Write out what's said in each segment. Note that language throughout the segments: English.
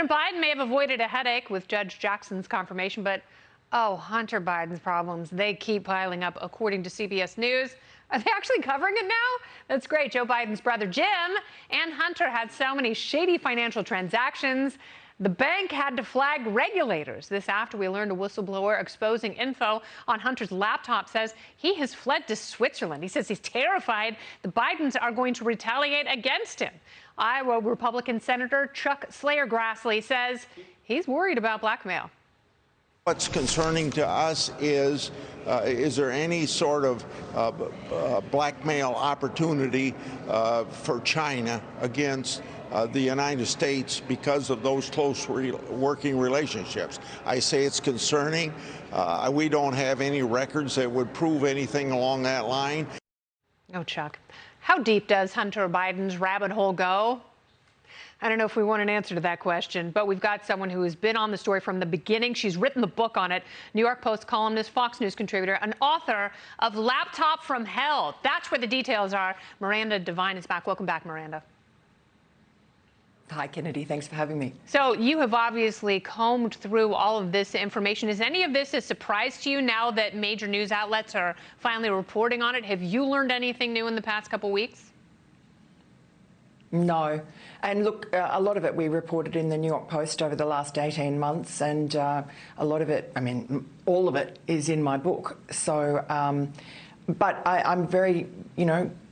President Biden may have avoided a headache with Judge Jackson's confirmation, but Hunter Biden's problems, they keep piling up, according to CBS News. Are they actually covering it now? That's great. Joe Biden's brother Jim and Hunter had so many shady financial transactions. The bank had to flag regulators. This after we learned a whistleblower exposing info on Hunter's laptop says he has fled to Switzerland. He says he's terrified the Bidens are going to retaliate against him. Iowa Republican Senator Chuck Slayer-Grassley says he's worried about blackmail. What's concerning to us is there any sort of blackmail opportunity for China against the United States because of those close working relationships? I say it's concerning. We don't have any records that would prove anything along that line. Oh, Chuck, how deep does Hunter Biden's rabbit hole go? I don't know if we want an answer to that question, but we've got someone who has been on the story from the beginning. She's written the book on it. New York Post columnist, Fox News contributor, and author of Laptop from Hell. That's where the details are. Miranda Devine is back. Welcome back, Miranda. Hi, Kennedy. Thanks for having me. So you have obviously combed through all of this information. Is any of this a surprise to you now that major news outlets are finally reporting on it? Have you learned anything new in the past couple weeks? No. And look, a lot of it we reported in the New York Post over the last 18 months, and a lot of it, I mean, all of it is in my book. So, but I'm very,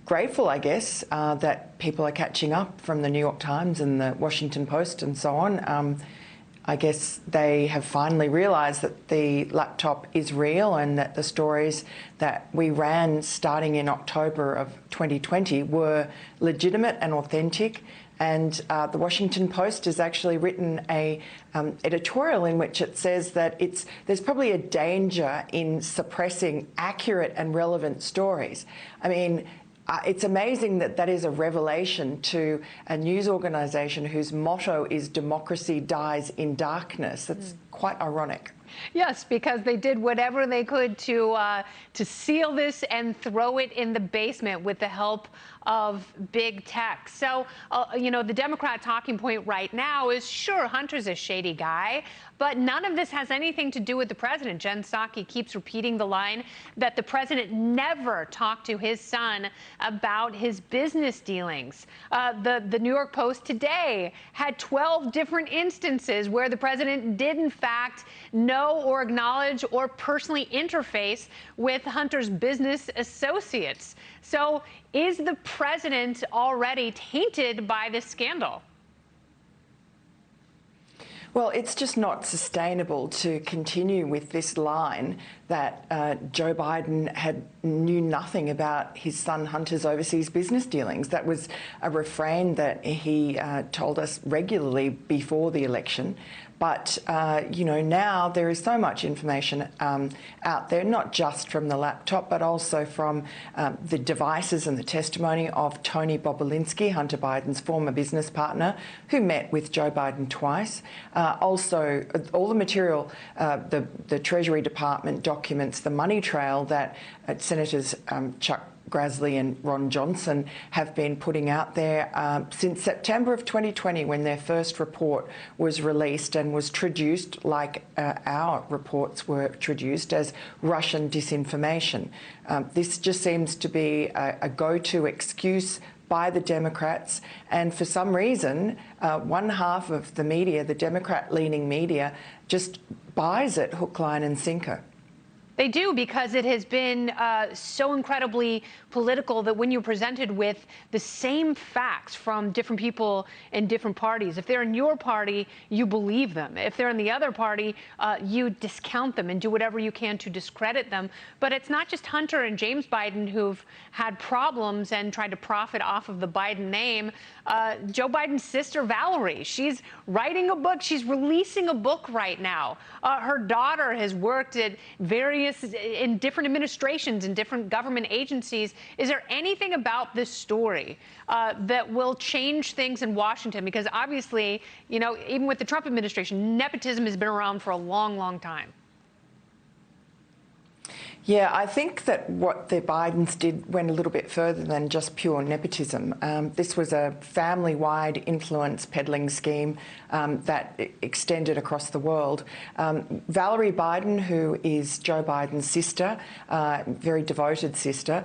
grateful, I guess, that people are catching up from the New York Times and the Washington Post and so on. I guess they have finally realised that the laptop is real and that the stories that we ran starting in October of 2020 were legitimate and authentic. And the Washington Post has actually written a editorial in which it says that there's probably a danger in suppressing accurate and relevant stories. I mean, it's amazing that that is a revelation to a news organisation whose motto is democracy dies in darkness. That's quite ironic. Yes, because they did whatever they could to seal this and throw it in the basement with the help of big tech. So, the Democrat talking point right now is, sure, Hunter's a shady guy, but none of this has anything to do with the president. Jen Psaki keeps repeating the line that the president never talked to his son about his business dealings. The New York Post today had 12 different instances where the president did, in fact, know or acknowledge or personally interface with Hunter's business associates. So is the president already tainted by this scandal? Well, it's just not sustainable to continue with this line that Joe Biden knew nothing about his son Hunter's overseas business dealings. That was a refrain that he told us regularly before the election. But, now there is so much information out there, not just from the laptop, but also from the devices and the testimony of Tony Bobulinski, Hunter Biden's former business partner, who met with Joe Biden twice. Also, all the material, the Treasury Department documents, the money trail that Senators Chuck Grassley and Ron Johnson have been putting out there since September of 2020, when their first report was released and was traduced, like our reports were traduced, as Russian disinformation. This just seems to be a go-to excuse by the Democrats, and for some reason, one half of the media, the Democrat-leaning media, just buys it hook, line and sinker. They do, because it has been so incredibly political that when you're presented with the same facts from different people in different parties, if they're in your party, you believe them. If they're in the other party, you discount them and do whatever you can to discredit them. But it's not just Hunter and James Biden who've had problems and tried to profit off of the Biden name. Joe Biden's sister, Valerie, she's writing a book. She's releasing a book right now. Her daughter has worked at in different administrations and different government agencies. Is there anything about this story that will change things in Washington? Because obviously, even with the Trump administration, nepotism has been around for a long, long time. Yeah, I think that what the Bidens did went a little bit further than just pure nepotism. This was a family-wide influence peddling scheme that extended across the world. Valerie Biden, who is Joe Biden's sister, very devoted sister,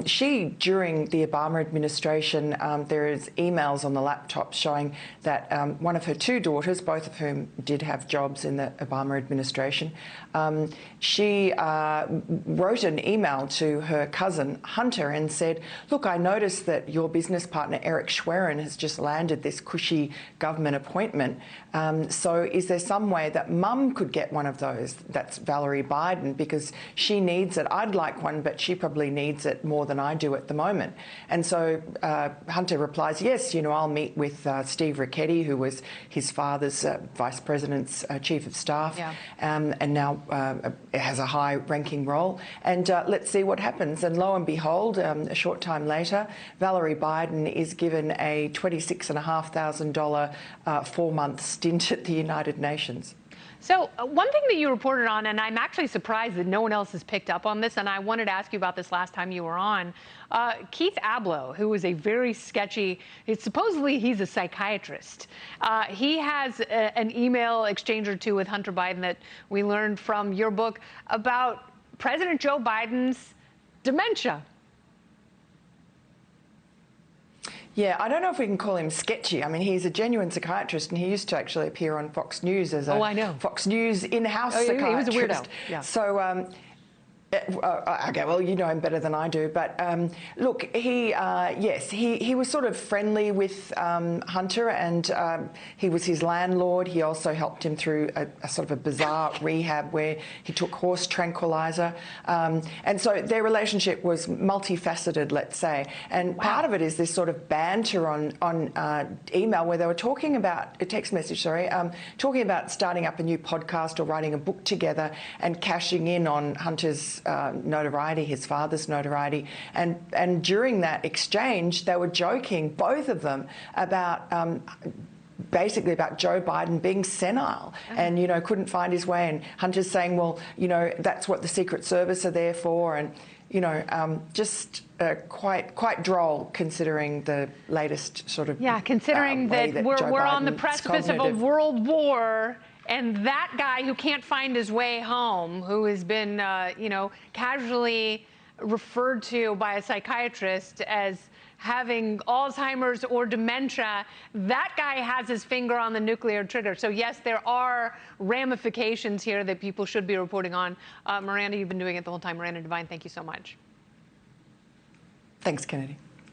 she, during the Obama administration, there is emails on the laptop showing that one of her two daughters, both of whom did have jobs in the Obama administration, she wrote an email to her cousin Hunter and said, look, I noticed that your business partner Eric Schwerin has just landed this cushy government appointment. So is there some way that Mum could get one of those? That's Valerie Biden, because she needs it. I'd like one, but she probably needs it more than I do at the moment. And so Hunter replies, yes, I'll meet with Steve Ricchetti, who was his father's vice president's chief of staff, and now has a high-ranking role. And let's see what happens. And lo and behold, a short time later, Valerie Biden is given a $26,500 4-month stint at the United Nations. So one thing that you reported on, and I'm actually surprised that no one else has picked up on this, and I wanted to ask you about this last time you were on, Keith Abloh, who is a very sketchy, supposedly he's a psychiatrist. He has an email exchange or two with Hunter Biden that we learned from your book about President Joe Biden's dementia. Yeah, I don't know if we can call him sketchy. I mean, he's a genuine psychiatrist, and he used to actually appear on Fox News as a Fox News in-house psychiatrist. He was a weirdo. Yeah. So, okay, well, you know him better than I do, but look, yes, he was sort of friendly with Hunter, and he was his landlord. He also helped him through a sort of a bizarre rehab where he took horse tranquilizer, and so their relationship was multifaceted, let's say. And part of it is this sort of banter on email where they were talking about a text message, talking about starting up a new podcast or writing a book together and cashing in on Hunter's notoriety, his father's notoriety, and during that exchange, they were joking, both of them, about basically about Joe Biden being senile and couldn't find his way, and Hunter's saying, well, that's what the Secret Service are there for, and just quite droll considering the latest sort of considering that we're on the precipice of a world war. And that guy who can't find his way home, who has been, casually referred to by a psychiatrist as having Alzheimer's or dementia, that guy has his finger on the nuclear trigger. So, yes, there are ramifications here that people should be reporting on. Miranda, you've been doing it the whole time. Miranda Devine, thank you so much. Thanks, Kennedy.